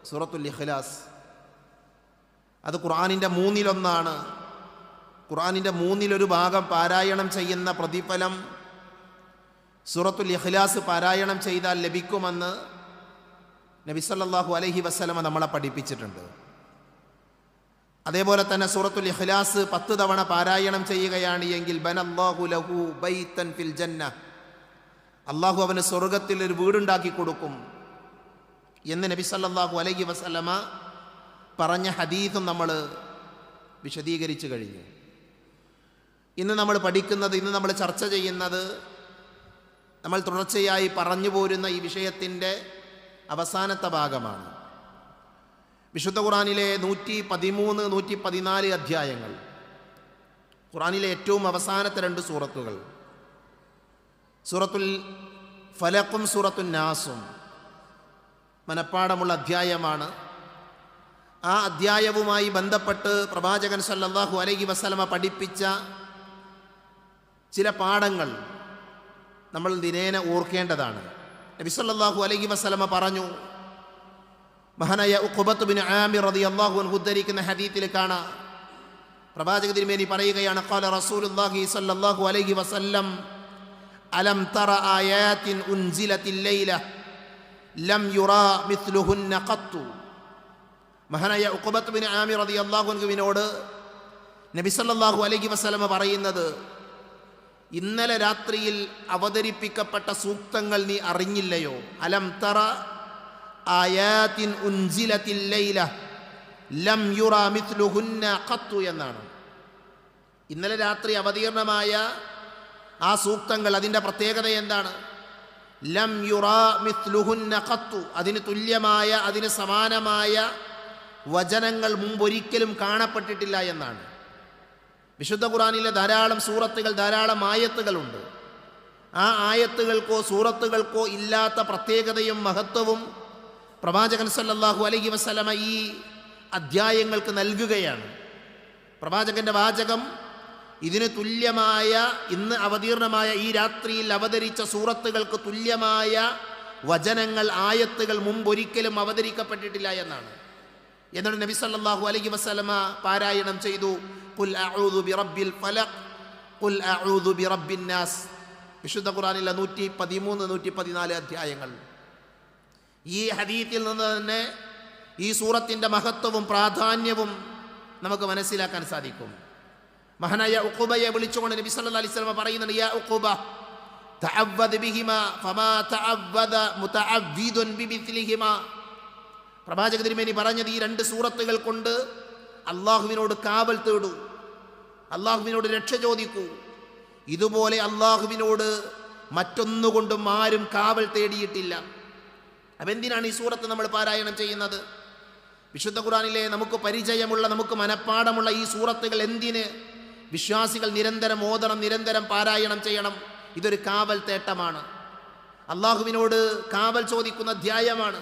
സൂറത്തുൽ ഇഖ്ലാസ്. അത് ഖുർആനിൻ്റെ മൂന്നിലൊന്നാണ്. ഖുർആനിൻ്റെ മൂന്നിലൊരു ഭാഗം പാരായണം ചെയ്യുന്ന പ്രതിഫലം സൂറത്തുൽ ഇഖ്ലാസ് പാരായണം ചെയ്താൽ ലഭിക്കുമെന്ന് നബി സല്ലല്ലാഹു അലൈഹി വസല്ലമ നമ്മളെ പഠിപ്പിച്ചിട്ടുണ്ട്. അതേപോലെ തന്നെ സൂറത്തുൽ ഇഖ്ലാസ് 10 തവണ പാരായണം ചെയ്യുകയാണ് എങ്കിൽ ബനല്ലാഹു ലഹു ബൈതൻ ഫിൽ ജന്ന, അള്ളാഹു അവന് സ്വർഗത്തിൽ ഒരു വീടുണ്ടാക്കി കൊടുക്കും എന്ന് നബി സല്ലല്ലാഹു അലൈഹി വസല്ലമ പറഞ്ഞ ഹദീസും നമ്മൾ വിശദീകരിച്ചു കഴിഞ്ഞു. ഇന്ന് നമ്മൾ പഠിക്കുന്നത്, ഇന്ന് നമ്മൾ ചർച്ച ചെയ്യുന്നത്, നമ്മൾ തുടർച്ചയായി പറഞ്ഞു പോരുന്ന ഈ വിഷയത്തിൻ്റെ അവസാനത്തെ ഭാഗമാണ്. വിശുദ്ധ ഖുർആനിലെ 113, 114 അധ്യായങ്ങൾ, ഖുർആനിലെ ഏറ്റവും അവസാനത്തെ 2 സൂറത്തുകൾ, സൂറത്തുൽ ഫലഖും സൂറത്തുൽ നാസും മനപ്പാടമുള്ള അധ്യായമാണ്. ആ അധ്യായവുമായി ബന്ധപ്പെട്ട് പ്രവാചകൻ സല്ലല്ലാഹു അലൈഹി വസല്ലമ പഠിപ്പിച്ച ചില പാഠങ്ങൾ നമ്മൾ ദിനേന ഓർക്കേണ്ടതാണ്. നബി സല്ലല്ലാഹു അലൈഹി വസല്ലമ പറഞ്ഞു, മഹാനായ ഉഖബത്ത് ബിൻ ആമിർ റളിയല്ലാഹു അൻഹു ഉദ്ധരിക്കുന്ന ഹദീസിൽ കാണാം, പ്രവാചക തിരുമേനി പറയുകയാണ്, ഖാല റസൂലുള്ളാഹി സല്ലല്ലാഹു അലൈഹി വസല്ലം അലം തറ ആയാത്തിൻ ഉൻസിലത്തിൽ ലൈല ലം യുറാ മിസ്ലുഹുന്ന ഖത്തു. മഹാനായ ഉഖബത്ത് ബിൻ ആമിർ റളിയല്ലാഹു അൻഹുവിനോട് നബി സല്ലല്ലാഹു അലൈഹി വസല്ലമ പറയുന്നത്, ഇന്നലെ രാത്രിയിൽ അവതരിപ്പിക്കപ്പെട്ട സൂക്തങ്ങൾ നീ അറിഞ്ഞില്ലയോ? അലം തറ ആയാത്തിൻ ഉൻസിലത്തിൽ ലൈല ലം യുറാ മിസ്ലുഹുന്ന ഖത്തു എന്നാണ്. ഇന്നലെ രാത്രി അവതീർണമായ ആ സൂക്തങ്ങൾ, അതിൻ്റെ പ്രത്യേകത എന്താണ്? ലം യുറാ മിസ്ലുഹുന്ന ഖത്തു, അതിന് തുല്യമായ, അതിന് സമാനമായ വചനങ്ങൾ മുമ്പൊരിക്കലും കാണപ്പെട്ടിട്ടില്ല എന്നാണ്. വിശുദ്ധ ഖുർആനിലെ ധാരാളം സൂറത്തുകൾ, ധാരാളം ആയത്തുകളുണ്ട്. ആ ആയത്തുകൾക്കോ സൂറത്തുകൾക്കോ ഇല്ലാത്ത പ്രത്യേകതയും മഹത്വവും പ്രവാചകൻ സല്ലല്ലാഹു അലൈഹി വസല്ലമ ഈ അധ്യായങ്ങൾക്ക് നൽകുകയാണ്. പ്രവാചകന്റെ വാചകം, ഇതിന് തുല്യമായ, ഇന്ന് അവതീർണമായ ഈ രാത്രിയിൽ അവതരിച്ച സൂറത്തുകൾക്ക് തുല്യമായ വചനങ്ങൾ, ആയത്തുകൾ മുമ്പൊരിക്കലും അവതരിക്കപ്പെട്ടിട്ടില്ല എന്നാണ്. എന്നിട്ട് നബി സല്ലല്ലാഹു അലൈഹി വസല്ലമ പാരായണം ചെയ്തു, ഖുൽ അഊദു ബിറബ്ബിൽ ഫലഖ് ഖുൽ അഊദു ബിറബ്ബിൻ നാസ്. വിശുദ്ധ ഖുർആനിലെ 113, 114 അധ്യായങ്ങൾ. ഈ ഹദീസിൽ നിന്ന് തന്നെ ഈ സൂറത്തിൻ്റെ മഹത്വവും പ്രാധാന്യവും നമുക്ക് മനസ്സിലാക്കാൻ സാധിക്കും. മഹാനായ ഉഖബയെ വിളിച്ചുകൊണ്ട് നബി സല്ലല്ലാഹു അലൈഹി വസല്ലം പറയുന്നുണ്ട്, യാ ഉഖബ തഅവ്വദ് ബിഹിമാ ഫമാ തഅവ്വദ മുതഅവ്വിദുൻ ബിമിസ്ലിഹിമാ. പ്രവാചക തിരുമേനി പറഞ്ഞത്, ഈ 2 സൂറത്തുകൾ കൊണ്ട് അള്ളാഹുവിനോട് കാവൽ തേടൂ, അള്ളാഹുവിനോട് രക്ഷ ചോദിക്കൂ. ഇതുപോലെ അള്ളാഹുവിനോട് മറ്റൊന്നുകൊണ്ടും ആരും കാവൽ തേടിയിട്ടില്ല. അപ്പം എന്തിനാണ് ഈ സൂറത്ത് നമ്മൾ പാരായണം ചെയ്യുന്നത്? വിശുദ്ധ ഖുർആനിലെ നമുക്ക് പരിചയമുള്ള, നമുക്ക് മനഃപ്പാടമുള്ള ഈ സൂറത്തുകൾ എന്തിന് വിശ്വാസികൾ നിരന്തരം ഓതണം, നിരന്തരം പാരായണം ചെയ്യണം? ഇതൊരു കാവൽ തേട്ടമാണ്, അള്ളാഹുവിനോട് കാവൽ ചോദിക്കുന്ന അധ്യായമാണ്.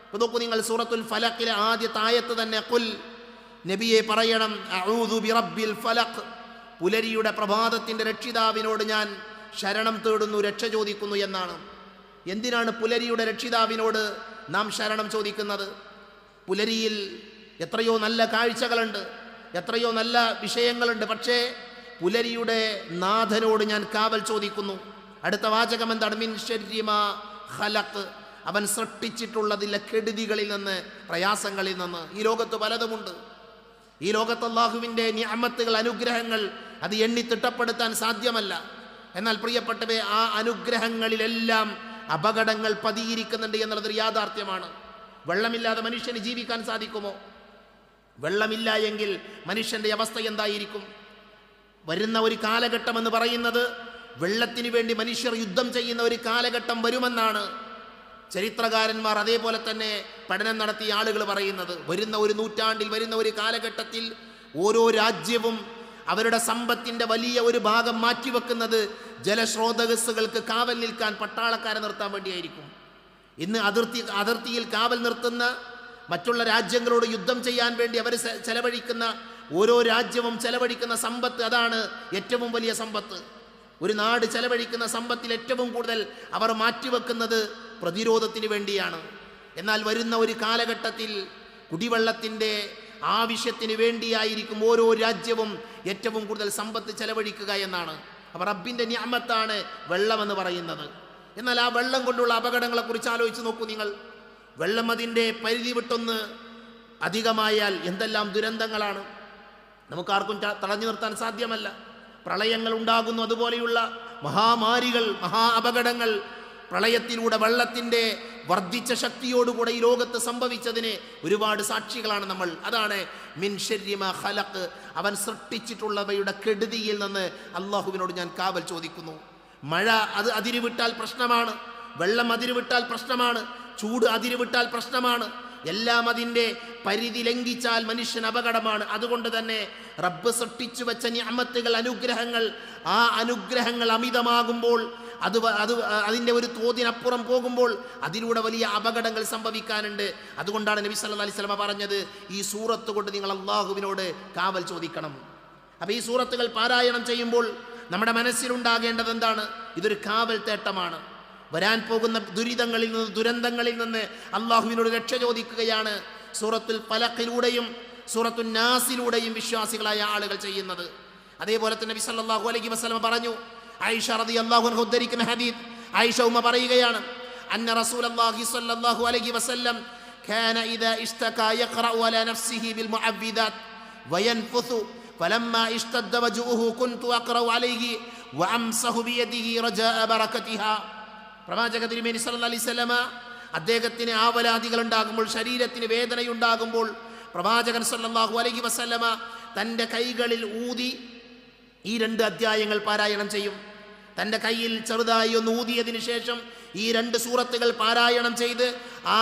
അപ്പോൾ നോക്കൂ നിങ്ങൾ, സൂറത്തുൽ ഫലഖിലെ ആദ്യത്തെ ആയത്ത് തന്നെ, ഖുൽ, നബിയെ പറയണം, അഊദു ബിറബ്ബിൽ ഫലഖ്, പുലരിയുടെ പ്രഭാതത്തിൻ്റെ രക്ഷിതാവിനോട് ഞാൻ ശരണം തേടുന്നു, രക്ഷ ചോദിക്കുന്നു എന്നാണ്. എന്തിനാണ് പുലരിയുടെ രക്ഷിതാവിനോട് നാം ശരണം ചോദിക്കുന്നത്? പുലരിയിൽ എത്രയോ നല്ല കാഴ്ചകളുണ്ട്, എത്രയോ നല്ല വിഷയങ്ങളുണ്ട്. പക്ഷേ പുലരിയുടെ നാഥനോട് ഞാൻ കാവൽ ചോദിക്കുന്നു. അടുത്ത വാചകം എന്താണ്? മിൻ ശർരി മാ ഖലഖ്, അവൻ സൃഷ്ടിച്ചിട്ടുള്ളതിലെ കെടുതികളിൽ നിന്ന്, പ്രയാസങ്ങളിൽ നിന്ന്. ഈ ലോകത്ത് പലതുമുണ്ട്. ഈ ലോകത്ത് അല്ലാഹുവിൻ്റെ നിഅമത്തുകൾ, അനുഗ്രഹങ്ങൾ, അത് എണ്ണി തിട്ടപ്പെടുത്താൻ സാധ്യമല്ല. എന്നാൽ പ്രിയപ്പെട്ടവരെ, ആ അനുഗ്രഹങ്ങളിലെല്ലാം അപകടങ്ങൾ പതിയിരിക്കുന്നുണ്ട് എന്നുള്ളതൊരു യാഥാർത്ഥ്യമാണ്. വെള്ളമില്ലാതെ മനുഷ്യന് ജീവിക്കാൻ സാധിക്കുമോ? വെള്ളമില്ല എങ്കിൽ മനുഷ്യൻ്റെ അവസ്ഥ എന്തായിരിക്കും? വരുന്ന ഒരു കാലഘട്ടം എന്ന് പറയുന്നത്, വെള്ളത്തിന് വേണ്ടി മനുഷ്യർ യുദ്ധം ചെയ്യുന്ന ഒരു കാലഘട്ടം വരുമെന്നാണ് ചരിത്രകാരന്മാർ, അതേപോലെ തന്നെ പഠനം നടത്തിയ ആളുകൾ പറയുന്നത്. വരുന്ന ഒരു നൂറ്റാണ്ടിൽ, വരുന്ന ഒരു കാലഘട്ടത്തിൽ ഓരോ രാജ്യവും അവരുടെ സമ്പത്തിൻ്റെ വലിയ ഒരു ഭാഗം മാറ്റിവെക്കുന്നത് ജലസ്രോതസ്സുകൾക്ക് കാവൽ നിൽക്കാൻ പട്ടാളക്കാരെ നിർത്താൻ വേണ്ടിയായിരിക്കും. ഇന്ന് അതിർത്തിയിൽ കാവൽ നിർത്തുന്ന, മറ്റുള്ള രാജ്യങ്ങളോട് യുദ്ധം ചെയ്യാൻ വേണ്ടി അവർ ചെലവഴിക്കുന്ന, ഓരോ രാജ്യവും ചെലവഴിക്കുന്ന സമ്പത്ത്, അതാണ് ഏറ്റവും വലിയ സമ്പത്ത്. ഒരു നാട് ചെലവഴിക്കുന്ന സമ്പത്തിൽ ഏറ്റവും കൂടുതൽ അവർ മാറ്റിവെക്കുന്നത് പ്രതിരോധത്തിന് വേണ്ടിയാണ്. എന്നാൽ വരുന്ന ഒരു കാലഘട്ടത്തിൽ കുടിവെള്ളത്തിൻ്റെ ആവശ്യത്തിന് വേണ്ടിയായിരിക്കും ഓരോ രാജ്യവും ഏറ്റവും കൂടുതൽ സമ്പത്ത് ചെലവഴിക്കുക എന്നാണ്. അപ്പോൾ റബ്ബിൻ്റെ നിഅമത്താണ് വെള്ളമെന്ന് പറയുന്നത്. എന്നാൽ ആ വെള്ളം കൊണ്ടുള്ള അപകടങ്ങളെക്കുറിച്ച് ആലോചിച്ച് നോക്കൂ നിങ്ങൾ. വെള്ളം അതിൻ്റെ പരിധി വിട്ടൊന്ന് അധികമായാൽ എന്തെല്ലാം ദുരന്തങ്ങളാണ്. നമുക്കാർക്കും തടഞ്ഞു നിർത്താൻ സാധ്യമല്ല. പ്രളയങ്ങൾ ഉണ്ടാകുന്നു, അതുപോലെയുള്ള മഹാമാരികൾ, മഹാ അപകടങ്ങൾ പ്രളയത്തിലൂടെ വെള്ളത്തിൻ്റെ വർദ്ധിച്ച ശക്തിയോടുകൂടെ ഈ ലോകത്ത് സംഭവിച്ചതിന് ഒരുപാട് സാക്ഷികളാണ് നമ്മൾ. അതാണ് മിൻ ശർരി മാ ഖലഖ്, അവൻ സൃഷ്ടിച്ചിട്ടുള്ളവയുടെ കെടുതിയിൽ നിന്ന് അള്ളാഹുവിനോട് ഞാൻ കാവൽ ചോദിക്കുന്നു. മഴ അത് അതിരുവിട്ടാൽ പ്രശ്നമാണ്, വെള്ളം അതിരുവിട്ടാൽ പ്രശ്നമാണ്, ചൂട് അതിരുവിട്ടാൽ പ്രശ്നമാണ്. എല്ലാം അതിൻ്റെ പരിധി ലംഘിച്ചാൽ മനുഷ്യൻ അപകടമാണ്. അതുകൊണ്ട് തന്നെ റബ്ബ് സൃഷ്ടിച്ചു വെച്ച നിഅമത്തുകൾ, അനുഗ്രഹങ്ങൾ, ആ അനുഗ്രഹങ്ങൾ അമിതമാകുമ്പോൾ അതിൻ്റെ ഒരു തോതിനപ്പുറം പോകുമ്പോൾ അതിലൂടെ വലിയ അപകടങ്ങൾ സംഭവിക്കാനുണ്ട്. അതുകൊണ്ടാണ് നബി സല്ലല്ലാഹു അലൈഹി വസല്ലം പറഞ്ഞത്, ഈ സൂറത്ത് കൊണ്ട് നിങ്ങൾ അള്ളാഹുവിനോട് കാവൽ ചോദിക്കണം. അപ്പോൾ ഈ സൂറത്തുകൾ പാരായണം ചെയ്യുമ്പോൾ നമ്മുടെ മനസ്സിലുണ്ടാകേണ്ടത് എന്താണ്? ഇതൊരു കാവൽ തേട്ടമാണ്. വരാൻ പോകുന്ന ദുരിതങ്ങളിൽ നിന്ന്, ദുരന്തങ്ങളിൽ നിന്ന് അള്ളാഹുവിനോട് രക്ഷ ചോദിക്കുകയാണ് സൂറത്തുൽ ഫലഖിലൂടെയും സൂറത്തുൻ നാസിലൂടെയും വിശ്വാസികളായ ആളുകൾ ചെയ്യുന്നത്. അതേപോലെ തന്നെ നബി സല്ലല്ലാഹു അലൈഹി വസല്ലം പറഞ്ഞു, ആയിഷ റളിയല്ലാഹു അൻഹ ഉദ്ധരിക്കുന്ന ഹദീസ്, ആയിഷ ഉമ്മ പറയുകയാണ്, അന്ന റസൂലുള്ളാഹി സ്വല്ലല്ലാഹു അലൈഹി വസല്ലം കാന ഇദാ ഇസ്തകാ യഖറഉ അലാ നഫ്സിഹി ബിൽ മുഅവ്വിദാത്ത് വയൻഫുസു ഫലമ്മാ ഇസ്തദ്ദ വജുഹു കുൻതു അഖറഉ അലൈഹി വഅംസഹു ബിയദിഹി റജാഅ ബറകതിഹാ. പ്രവാചക തിരുമേനി സല്ലല്ലാഹു അലൈഹി വസല്ലമ അദ്ദേഹത്തിന് ആവലാദികൾ ഉണ്ടാകുമ്പോൾ, ശരീരത്തിന് വേദനയുണ്ടാകുമ്പോൾ പ്രവാചകൻ സല്ലല്ലാഹു അലൈഹി വസല്ലമ തൻ്റെ കൈകളിൽ ഊതി ഈ 2 അധ്യായങ്ങൾ പാരായണം ചെയ്യും. തൻ്റെ കയ്യിൽ ചെറുതായി ഒന്ന് ഊതിയതിനു ശേഷം ഈ 2 സൂറത്തുകൾ പാരായണം ചെയ്ത് ആ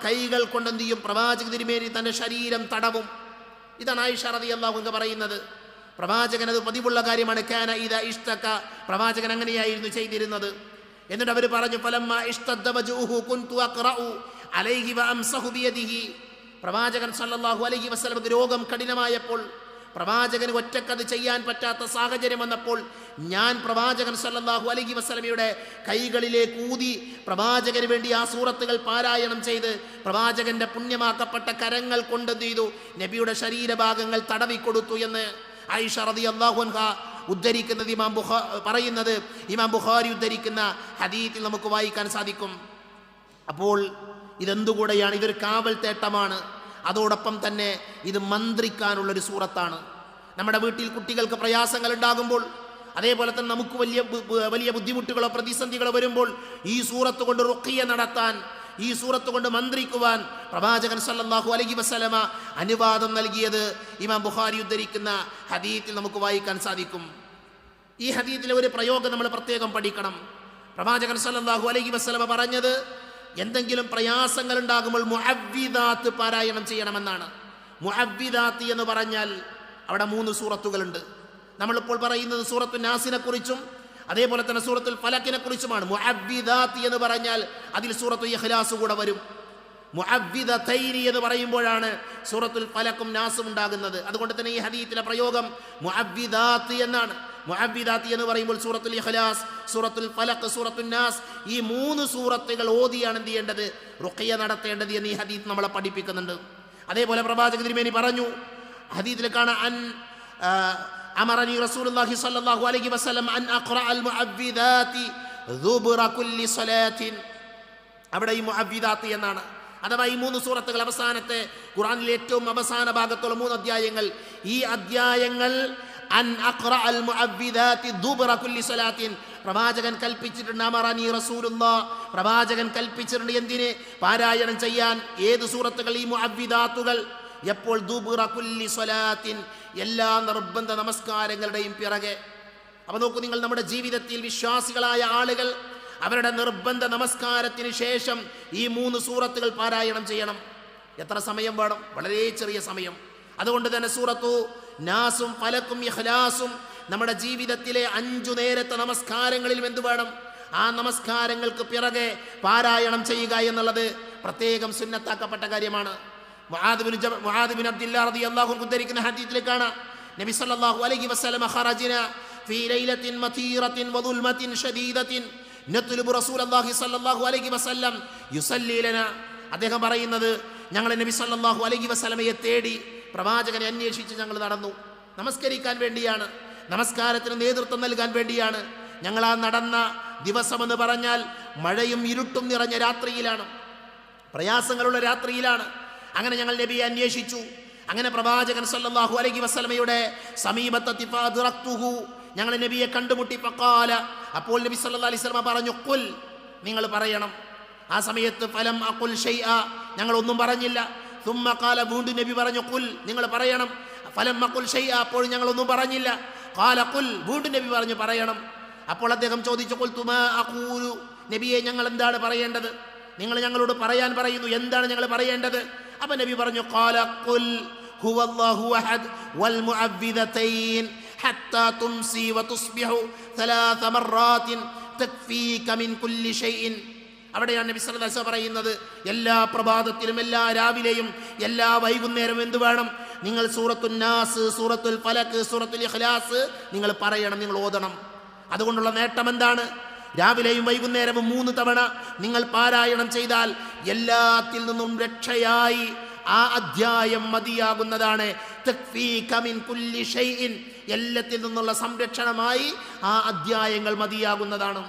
കൈകൾ കൊണ്ട് എന്ത് ചെയ്യും? പ്രവാചക തിരുമേനി തൻ്റെ ശരീരം തടവും. ഇതാണ് ആയിഷ റളിയല്ലാഹു അൻഹ പറയുന്നത്. പ്രവാചകൻ അത് പതിവുള്ള കാര്യമാണ്. കാന ഇദാ ഇഷ്തക, പ്രവാചകൻ അങ്ങനെയായിരുന്നു ചെയ്തിരുന്നത്. എന്നിട്ട് അവർ പറഞ്ഞു, ഫലമ്മാ ഇഷ്തദ്ദ വജുഹു കുൻതു അഖറഉ അലൈഹി വഅംസഹു ബിയദിഹി. പ്രവാചകൻ സല്ലല്ലാഹു അലൈഹി വസല്ലമക്ക് രോഗം കഠിനമായപ്പോൾ, പ്രവാചകന് ഒറ്റക്കത് ചെയ്യാൻ പറ്റാത്ത സാഹചര്യം വന്നപ്പോൾ ഞാൻ പ്രവാചകൻ സല്ലല്ലാഹു അലൈഹി വസല്ലമയുടെ കൈകളിലേക്ക് ഊതി പ്രവാചകന് വേണ്ടി ആ സൂറത്തുകൾ പാരായണം ചെയ്ത് പ്രവാചകന്റെ പുണ്യമാക്കപ്പെട്ട കരങ്ങൾ കൊണ്ട് എന്ത് ചെയ്തു? നബിയുടെ ശരീരഭാഗങ്ങൾ തടവിക്കൊടുത്തു എന്ന് ആയിഷ റളിയല്ലാഹു അൻഹ ഉദ്ധരിക്കുന്നത് ഇമാം ബുഖാരി ഉദ്ധരിക്കുന്ന ഹദീസിൽ നമുക്ക് വായിക്കാൻ സാധിക്കും. അപ്പോൾ ഇതെന്തുകൂടെയാണ്? ഇതൊരു കാവൽ തേട്ടമാണ്. അതോടൊപ്പം തന്നെ ഇത് മന്ത്രിക്കാനുള്ളൊരു സൂറത്താണ്. നമ്മുടെ വീട്ടിൽ കുട്ടികൾക്ക് പ്രയാസങ്ങൾ ഉണ്ടാകുമ്പോൾ, അതേപോലെ തന്നെ നമുക്ക് വലിയ ബുദ്ധിമുട്ടുകളോ പ്രതിസന്ധികളോ വരുമ്പോൾ ഈ സൂറത്ത് കൊണ്ട് റുഖിയ നടത്താൻ, ഈ സൂറത്ത് കൊണ്ട് മന്ത്രിക്കുവാൻ പ്രവാചകൻ സല്ലല്ലാഹു അലൈഹി വസല്ലമ അനുവാദം നൽകിയത് ഇമാം ബുഖാരി ഉദ്ധരിക്കുന്ന ഹദീസിൽ നമുക്ക് വായിക്കാൻ സാധിക്കും. ഈ ഹദീസിലെ ഒരു പ്രയോഗം നമ്മൾ പ്രത്യേകം പഠിക്കണം. പ്രവാചകൻ സല്ലല്ലാഹു അലൈഹി വസല്ലമ പറഞ്ഞത്, എന്തെങ്കിലും പ്രയാസങ്ങൾ ഉണ്ടാകുമ്പോൾ മുഅവ്വിദാത്ത് പാരായണം ചെയ്യണമെന്നാണ്. മുഅവ്വിദാത്ത് എന്ന് പറഞ്ഞാൽ അവിടെ 3 സൂറത്തുകളുണ്ട്. നമ്മളിപ്പോൾ പറയുന്നത് സൂറത്തു നാസിനെ കുറിച്ചും അതേപോലെ തന്നെ സൂറത്തുൽ ഫലഖിനെ കുറിച്ചുമാണ്. മുഅവ്വിദാത്ത് എന്ന് പറഞ്ഞാൽ അതിൽ സൂറത്തു ഇഖ്ലാസ് കൂടെ വരും. മുഅവ്വിദതൈനി എന്ന് പറയുമ്പോഴാണ് സൂറത്തുൽ ഫലഖും നാസും ഉണ്ടാകുന്നത്. അതുകൊണ്ട് തന്നെ ഈ ഹദീസിലെ പ്രയോഗം മുഅവ്വിദാത്ത് എന്നാണ്. മുഅവ്വിദാത്ത് എന്ന് പറയുമ്പോൾ സൂറത്തുൽ ഇഖ്ലാസ്, സൂറത്തുൽ ഫലഖ്, സൂറത്തുൻ നാസ്, ഈ 3 സൂറത്തുകൾ ഓതിയാണ് എന്ത് ചെയ്യേണ്ടത്? റുഖിയ നടത്തേണ്ടത് എന്ന് ഈ ഹദീസ് നമ്മളെ പഠിപ്പിക്കുന്നുണ്ട്. അതേപോലെ പ്രവാചക തിരുമേനി പറഞ്ഞു, ഹദീസിൽ കാണാൻ അമറനി റസൂലുള്ളാഹി സ്വല്ലല്ലാഹു അലൈഹി വസല്ലം അൻ അഖ്റഅൽ മുഅവ്വിദാതി ദുബ്റ കുല്ലി സ്വലാത്തിൻ. അവിടെ ഈ മുഅവ്വിദാത്ത് എന്നാണ്. അഥവാ ഈ 3 സൂറത്തുകൾ, അവസാനത്തെ ഖുർആനിലെ ഏറ്റവും അവസാന ഭാഗത്തുള്ള 3 അധ്യായങ്ങൾ, ഈ അധ്യായങ്ങൾ അൻ അഖ്റഅൽ മുഅവ്വിദാതി ദുബ്റ കുല്ലി സ്വലാത്തിൻ പ്രവാചകൻ കൽപ്പിച്ചിട്ടുണ്ട്. അമറനി റസൂലുള്ളാഹ്, പ്രവാചകൻ കൽപ്പിച്ചിട്ടുണ്ട് എന്തിന്? പാരായണം ചെയ്യാൻ. ഏത് സൂറത്തുകൾ? ഈ മുഅവ്വിദാത്തുകൾ. എപ്പോൾ? ദുബ്റ കുല്ലി സ്വലാത്തിൻ, എല്ലാ നിർബന്ധ നമസ്കാരങ്ങളുടെയും പിറകെ. അപ്പോൾ നോക്കൂ നിങ്ങൾ, നമ്മുടെ ജീവിതത്തിൽ വിശ്വാസികളായ ആളുകൾ അവരുടെ നിർബന്ധ നമസ്കാരത്തിന് ശേഷം ഈ 3 സൂറത്തുകൾ പാരായണം ചെയ്യണം. എത്ര സമയം വേണം? വളരെ ചെറിയ സമയം. അതുകൊണ്ട് തന്നെ സൂറത്തു നാസും ഫലക്കും ഇഖ്ലാസും നമ്മുടെ ജീവിതത്തിലെ 5 നേരത്തെ നമസ്കാരങ്ങളിലും എന്ത് വേണം? ആ നമസ്കാരങ്ങൾക്ക് പിറകെ പാരായണം ചെയ്യുക എന്നുള്ളത് പ്രത്യേകം സുന്നത്താക്കപ്പെട്ട കാര്യമാണ്. മുആദ് ബിൻ അബ്ദില്ലാ റളിയല്ലാഹു അൻഹു ഉദ്ധരിക്കുന്ന ഹദീസിൽ കാണാം, നബി സല്ലല്ലാഹു അലൈഹി വസല്ലം ഖറജന ഫീ ലൈലത്തിൻ മതീറത്തിൻ വദുൽമത്തിൻ ശദീദത്തിൻ നത്ലുബു റസൂലുള്ളാഹി സല്ലല്ലാഹു അലൈഹി വസല്ലം യുസല്ലി ലനാ. അദ്ദേഹം പറയുന്നത്, ഞങ്ങൾ നബി സല്ലല്ലാഹു അലൈഹി വസല്ലമയെ തേടി പ്രവാചകനെ അന്വേഷിച്ച് ഞങ്ങൾ നടന്നു. നമസ്കരിക്കാൻ വേണ്ടിയാണ്, നമസ്കാരത്തിന് നേതൃത്വം നൽകാൻ വേണ്ടിയാണ്. ഞങ്ങൾ ആ നടന്ന ദിവസമെന്ന് പറഞ്ഞാൽ മഴയും ഇരുട്ടും നിറഞ്ഞ രാത്രിയിലാണ്, പ്രയാസങ്ങളുള്ള രാത്രിയിലാണ്. അങ്ങനെ ഞങ്ങൾ നബിയെ അന്വേഷിച്ചു. അങ്ങനെ പ്രവാചകൻ സല്ലല്ലാഹു അലൈഹി വസല്ലമയുടെ സമീപത്തെത്തി ഫഅദ്റക്തുഹു, ഞങ്ങൾ നബിയെ കണ്ടുമുട്ടി. ഫഖാല, അപ്പോൾ നബി സല്ലല്ലാഹു അലൈഹി വസല്ലമ പറഞ്ഞു, ഖുൽ, നിങ്ങൾ പറയണം. ആ സമയത്ത് ഫലം അഖുൽ ഷൈഅ, ഞങ്ങൾ ഒന്നും പറഞ്ഞില്ല. സുമ്മ ഖാല, വീണ്ടും നബി പറഞ്ഞു, ഖുൽ, നിങ്ങൾ പറയണം. ഫലം അഖുൽ ഷൈഅ, അപ്പോൾ ഞങ്ങൾ ഒന്നും പറഞ്ഞില്ല. ഖാല ഖുൽ, വീണ്ടും നബി പറഞ്ഞു, പറയണം. അപ്പോൾ അദ്ദേഹം ചോദിച്ചു, ഖുൽതു മാ അഖൂലു, നബിയെ ഞങ്ങൾ എന്താണ് പറയേണ്ടത്? നിങ്ങൾ ഞങ്ങളോട് പറയാൻ പറയുന്നു, എന്താണ് ഞങ്ങൾ പറയേണ്ടത്? അപ്പോൾ നബി പറഞ്ഞു, ഖാല ഖുൽ ഹുവല്ലാഹു അഹദ് വൽ മുഅവ്വിദതൈൻ ഹത്താ തുംസി വതുസ്ബിഹു ثلاث مرات തക്ഫീക മിൻ കുല്ലി ഷൈഇൻ. അവിടെയാണ് നബി സല്ലല്ലാഹു അലൈഹി വസല്ലം പറയുന്നത്, എല്ലാ പ്രഭാതത്തിലും എല്ലാ രാവിലെയും എല്ലാ വൈകുന്നേരവും എന്ത് വേണം? നിങ്ങൾ സൂറത്തുൻ നാസ്, സൂറത്തുൽ ഫലക്, സൂറത്തുൽ ഇഖ്ലാസ് നിങ്ങൾ പറയണം, നിങ്ങൾ ഓതണം. അതുകൊണ്ടുള്ള നേട്ടം എന്താണ്? രാവിലെയും വൈകുന്നേരവും 3 തവണ നിങ്ങൾ പാരായണം ചെയ്താൽ എല്ലാത്തിൽ നിന്നും രക്ഷയായി ആ അധ്യായം മതിയാകുന്നതാണ്. തക്ഫീക മിൻ കുല്ലി ഷൈഇൻ, എല്ലാത്തിൽ നിന്നുള്ള സംരക്ഷണമായി ആ അധ്യായങ്ങൾ മതിയാകുന്നതാണ്.